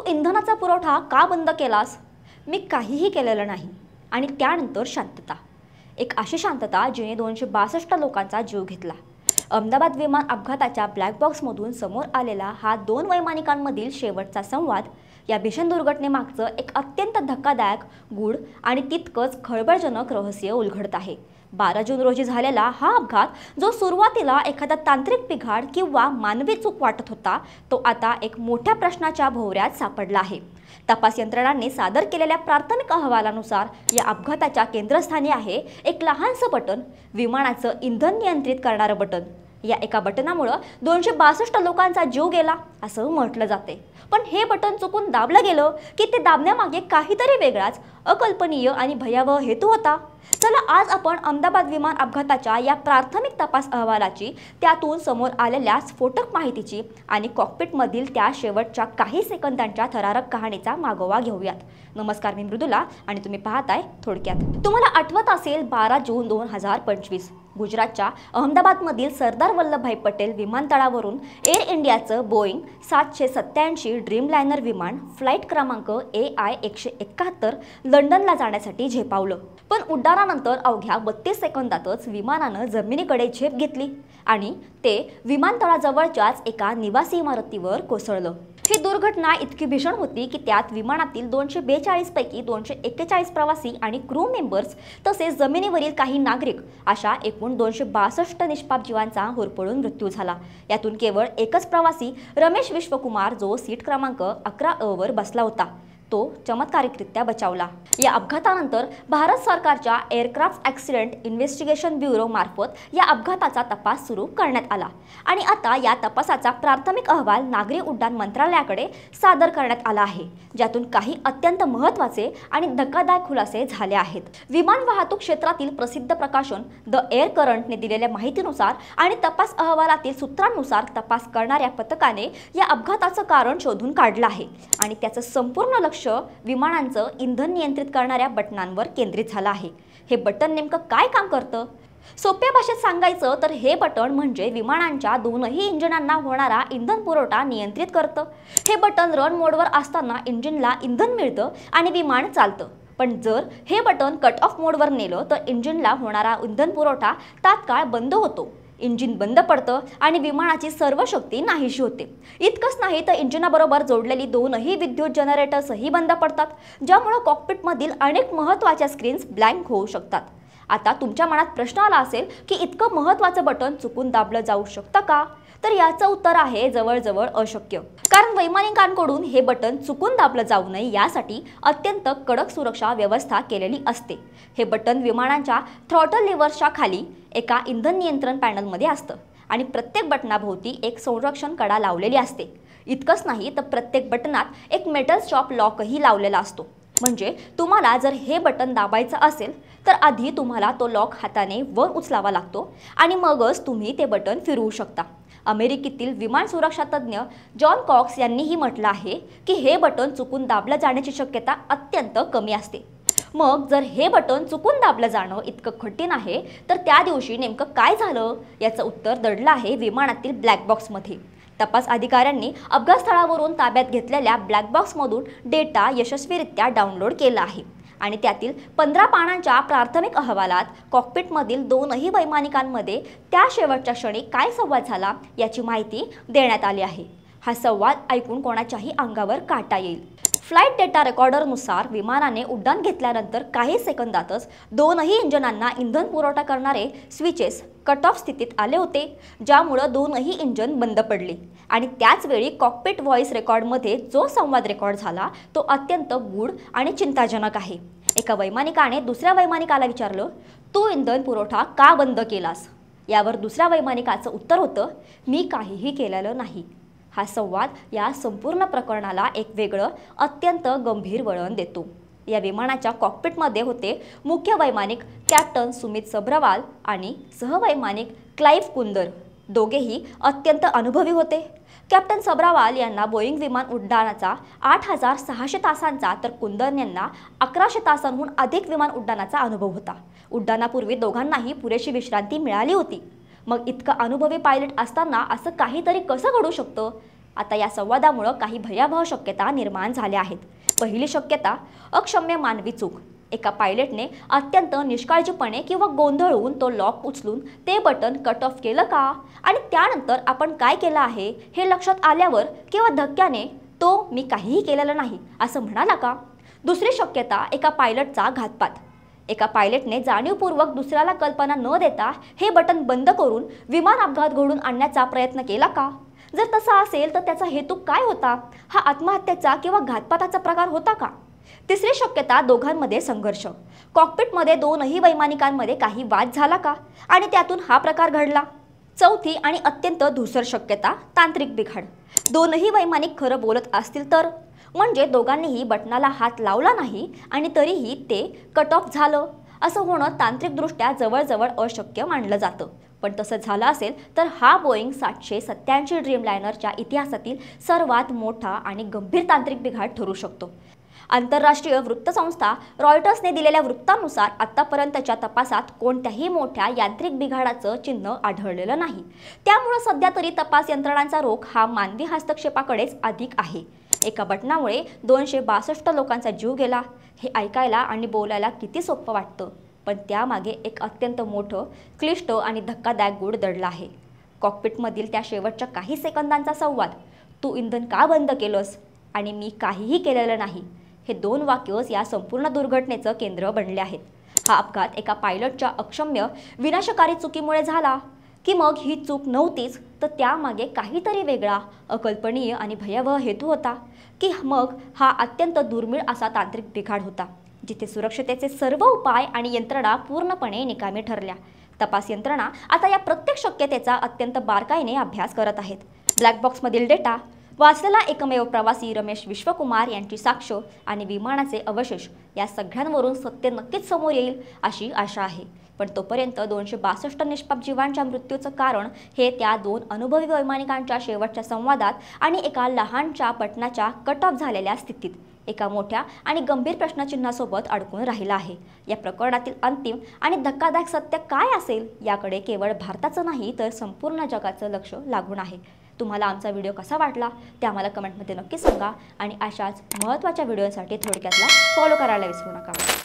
इंधनाचा पुरवठा का बंद केलास? मी काहीही केलेलं नाही. आणि त्यानंतर शांतता. एक अशी शांतता जिने 262 लोकांचा जीव घेतला. अहमदाबाद विमान अपघाताच्या ब्लॅक बॉक्समधून समोर आलेला हा 2 वैमानिकांमधील शेवटचा संवाद या भीषण दुर्घटनेमागचं एक अत्यंत धक्कादायक, गूढ आणि तितकंच खळबळजनक रहस्य उलगडत आहे. 12 जून रोजी झालेला हा अपघात, जो सुरुवातीला एखादा तांत्रिक बिघाड किंवा मानवी चूक वाटत होता, तो आता एक मोठ्या प्रश्नाच्या भोवऱ्यात सापडला आहे. तपास यंत्रणांनी सादर केलेल्या प्राथमिक अहवालानुसार या अपघाताच्या केंद्रस्थानी आहे एक लहानसं बटन, विमानाचं इंधन नियंत्रित करणारं बटन. या एका बटनामुळे 262 लोकांचा जीव गेला असं म्हटलं जाते. पण हे बटन चुकून दाबलं गेलं की ते दाबण्यामागे काहीतरी वेगळाच, अकल्पनीय आणि भयावह हेतू होता. चला आज आपण अहमदाबाद विमान अपघाताच्या या प्राथमिक तपास अहवालाची, त्यातून समोर आलेल्या स्फोटक माहितीची आणि कॉकपिटमधील त्या शेवटच्या काही सेकंदांच्या थरारक कहाणीचा मागोवा घेऊयात. नमस्कार, मी मृदुला आणि तुम्ही पाहताय थोडक्यात. तुम्हाला आठवत असेल 12 जून 2025 गुजरातच्या अहमदाबादमधील सरदार वल्लभभाई पटेल विमानतळावरून एअर इंडियाचं बोईंग 787 ड्रीमलायनर विमान फ्लाईट क्रमांक AI-171 लंडनला जाण्यासाठी झेपावलं. पण उड्डाणानंतर अवघ्या 32 सेकंदातच विमानानं जमिनीकडे झेप घेतली आणि ते विमानतळाजवळच्याच एका निवासी इमारतीवर कोसळलं. ही दुर्घटना इतकी भीषण होती की त्यात विमानातील 242 पैकी 241 प्रवासी आणि क्रू मेंबर्स तसेच जमिनीवरील काही नागरिक अशा एकूण 262 निष्पाप जीवांचा होरपळून मृत्यू झाला. यातून केवळ एकच प्रवासी रमेश विश्वकुमार, जो सीट क्रमांक 11A वर बसला होता, तो चमत्कारिकरित्या बचावला. या अपघातानंतर भारत सरकारच्या एअरक्राफ्ट ॲक्सिडेंट इन्व्हेस्टिगेशन ब्युरो मार्फत या अपघाताचा तपास सुरू करण्यात आला आणि आता या तपासाचा प्राथमिक अहवाल नागरी उड्डाण मंत्रालयाकडे सादर करण्यात आला आहे, ज्यातून काही अत्यंत महत्त्वाचे आणि धक्कादायक खुलासे झाले आहेत. विमान वाहतूक क्षेत्रातील प्रसिद्ध प्रकाशन द एअर करंटने दिलेल्या माहितीनुसार आणि तपास अहवालातील सूत्रांनुसार तपास करणाऱ्या पथकाने या अपघाताचं कारण शोधून काढलं आहे आणि त्याचं संपूर्ण लक्ष विमानांचं इंधन नियंत्रित करणाऱ्या बटनांवर केंद्रित झालं आहे. हे बटन नेमकं काय काम करतं? सोप्या भाषेत सांगायचं तर हे बटन म्हणजे विमानांच्या दोनही इंजिनांना होणारा इंधन पुरवठा नियंत्रित करतं. हे बटन रन मोडवर असताना इंजिनला इंधन मिळतं आणि विमान चालतं. पण जर हे बटन कट ऑफ मोडवर नेलं तर इंजिनला होणारा इंधन पुरवठा तात्काळ बंद होतो. इंजिन बंद पडतं आणि विमानाची सर्व शक्ती नाहीशी होते. इतकंच नाही तर इंजिनाबरोबर जोडलेली दोनही विद्युत जनरेटर्सही बंद पडतात, ज्यामुळे कॉकपिटमधील अनेक महत्त्वाच्या स्क्रीन्स ब्लँक होऊ शकतात. आता तुमच्या मनात प्रश्न आला असेल की इतकं महत्त्वाचं बटन चुकून दाबलं जाऊ शकतं का? तर याचं उत्तर आहे जवळजवळ अशक्य. कारण वैमानिकांकडून हे बटन चुकून दाबलं जाऊ नये यासाठी अत्यंत कडक सुरक्षा व्यवस्था केलेली असते. हे बटन विमानाच्या थ्रॉटल लिव्हर्सच्या खाली एका इंधन नियंत्रण पॅनलमध्ये असतं आणि प्रत्येक बटनाभोवती एक संरक्षण कडा लावलेली असते. इतकंच नाही तर प्रत्येक बटनात एक मेटल स्टॉप लॉकही लावलेला असतो. म्हणजे तुम्हाला जर हे बटन दाबायचं असेल तर आधी तुम्हाला तो लॉक हाताने वर उचलावा लागतो आणि मगच तुम्ही ते बटन फिरवू शकता. अमेरिकेतील विमान सुरक्षा तज्ज्ञ जॉन कॉक्स यांनीही म्हटलं आहे की हे बटन चुकून दाबलं जाण्याची शक्यता अत्यंत कमी असते. मग जर हे बटन चुकून दाबलं जाणं इतकं कठीण आहे तर त्या दिवशी नेमकं काय झालं याचं उत्तर दडलं आहे विमानातील ब्लॅक बॉक्समध्ये. तपास अधिकाऱ्यांनी अपघातस्थळावरून ताब्यात घेतलेल्या ब्लॅक बॉक्समधून डेटा यशस्वीरित्या डाउनलोड केला आहे आणि त्यातील 15 पानांच्या प्राथमिक अहवालात कॉकपिटमधील दोनही वैमानिकांमध्ये त्या शेवटच्या क्षणी काय संवाद झाला याची माहिती देण्यात आली आहे. हा संवाद ऐकून कोणाच्याही अंगावर काटा येईल. फ्लाईट डेटा रेकॉर्डरनुसार विमानाने उड्डाण घेतल्यानंतर काही सेकंदातच दोनही इंजिनांना इंधन पुरवठा करणारे स्विचेस कट ऑफ स्थितीत आले होते, ज्यामुळे दोनही इंजिन बंद पडले आणि त्याच वेळी कॉकपिट व्हॉइस रेकॉर्डमध्ये जो संवाद रेकॉर्ड झाला तो अत्यंत गूढ आणि चिंताजनक आहे. एका वैमानिकाने दुसऱ्या वैमानिकाला विचारलं, तू इंधन पुरवठा का बंद केलास? यावर दुसऱ्या वैमानिकाचं उत्तर होतं, मी काहीही केलेलं नाही. हा संवाद या संपूर्ण प्रकरणाला एक वेगळं अत्यंत गंभीर वळण देतो. या विमानाच्या कॉकपिटमध्ये होते मुख्य वैमानिक कॅप्टन सुमित सब्रवाल आणि सहवैमानिक क्लाइव्ह कुंदर. दोघेही अत्यंत अनुभवी होते. कॅप्टन सब्रवाल यांना बोईंग विमान उड्डाणाचा 8600 तासांचा तर कुंदर यांना 1100 तासांहून अधिक विमान उड्डाणाचा अनुभव होता. उड्डाणापूर्वी दोघांनाही पुरेशी विश्रांती मिळाली होती. मग इतकं अनुभवी पायलट असताना असं काहीतरी कसं घडू शकतं? आता या संवादामुळे काही भयावह शक्यता निर्माण झाल्या आहेत. पहिली शक्यता, अक्षम्य मानवी चूक. एका पायलटने अत्यंत निष्काळजीपणे किंवा गोंधळून तो लॉक उचलून ते बटन कट ऑफ केलं का, आणि त्यानंतर आपण काय केलं आहे हे लक्षात आल्यावर किंवा धक्क्याने तो मी काहीही केलेलं नाही असं म्हणाला का? दुसरी शक्यता, एका पायलटचा घातपात. एका पायलटने जाणीवपूर्वक दुसऱ्याला कल्पना न देता हे बटन बंद करून विमान अपघात घडवून आणण्याचा प्रयत्न केला का? जर तसा असेल तर त्याचा हेतू काय होता? हा आत्महत्येचा किंवा घातपाताचा प्रकार होता का? तिसरी शक्यता, दोघांमध्ये संघर्ष. कॉकपिटमध्ये दोनही वैमानिकांमध्ये काही वाद झाला का आणि त्यातून हा प्रकार घडला? चौथी आणि अत्यंत धूसर शक्यता, तांत्रिक बिघाड. दोनही वैमानिक खरं बोलत असतील तर, म्हणजे दोघांनीही बटनाला हात लावला नाही आणि तरीही ते कट ऑफ झालं. असं होणं तांत्रिकदृष्ट्या जवळजवळ अशक्य मानलं जातं. पण तसं झालं असेल तर हा बोईंग 787 ड्रीमलायनरच्या इतिहासातील सर्वात मोठा आणि गंभीर तांत्रिक बिघाड ठरू शकतो. आंतरराष्ट्रीय वृत्तसंस्था रॉयटर्सने दिलेल्या वृत्तानुसार आतापर्यंतच्या तपासात कोणत्याही मोठ्या यांत्रिक बिघाडाचं चिन्ह आढळलेलं नाही. त्यामुळे सध्या तरी तपास यंत्रणांचा रोख हा मानवी हस्तक्षेपाकडेच अधिक आहे. एका बटनामुळे 262 लोकांचा जीव गेला. हे ऐकायला आणि बोलायला किती सोपं वाटतं, पण त्यामागे एक अत्यंत मोठं, क्लिष्ट आणि धक्कादायक गूढ दडला आहे. कॉकपिटमधील त्या शेवटच्या काही सेकंदांचा संवाद, तू इंधन का बंद केलंस आणि मी काहीही केलेलं नाही, हे दोन वाक्यच या संपूर्ण दुर्घटनेचं केंद्र बनले आहेत. हा अपघात एका पायलटच्या अक्षम्य विनाशकारी चुकीमुळे झाला की मग ही चूक नव्हतीच तर त्यामागे काहीतरी वेगळा, अकल्पनीय आणि भयावह हेतू होता, की मग हा अत्यंत दुर्मिळ असा तांत्रिक बिघाड होता जिथे सुरक्षतेचे सर्व उपाय आणि यंत्रणा पूर्णपणे निकामी ठरल्या. तपास यंत्रणा आता या प्रत्येक शक्यतेचा अत्यंत बारकाईने अभ्यास करत आहेत. ब्लॅक बॉक्समधील डेटा, वाचलेला एकमेव प्रवासी रमेश विश्वकुमार यांची साक्ष आणि विमानाचे अवशेष या सगळ्यांवरून सत्य नक्कीच समोर येईल अशी आशा आहे. पण तोपर्यंत 262 निष्पाप जीवांच्या मृत्यूचं कारण हे त्या दोन अनुभवी वैमानिकांच्या शेवटच्या संवादात आणि एका लहानच्या बटनाच्या कट ऑफ झालेल्या स्थितीत एका मोठ्या आणि गंभीर प्रश्नचिन्हासोबत अडकून राहिला आहे. या प्रकरणातील अंतिम आणि धक्कादायक सत्य काय असेल याकडे केवळ भारताचं नाही तर संपूर्ण जगाचं लक्ष लागून आहे. तुम्हाला आमचा व्हिडिओ कसा वाटला ते आम्हाला कमेंटमध्ये नक्की सांगा आणि अशाच महत्त्वाच्या व्हिडिओसाठी थोडक्यातला फॉलो करायला विसरू नका.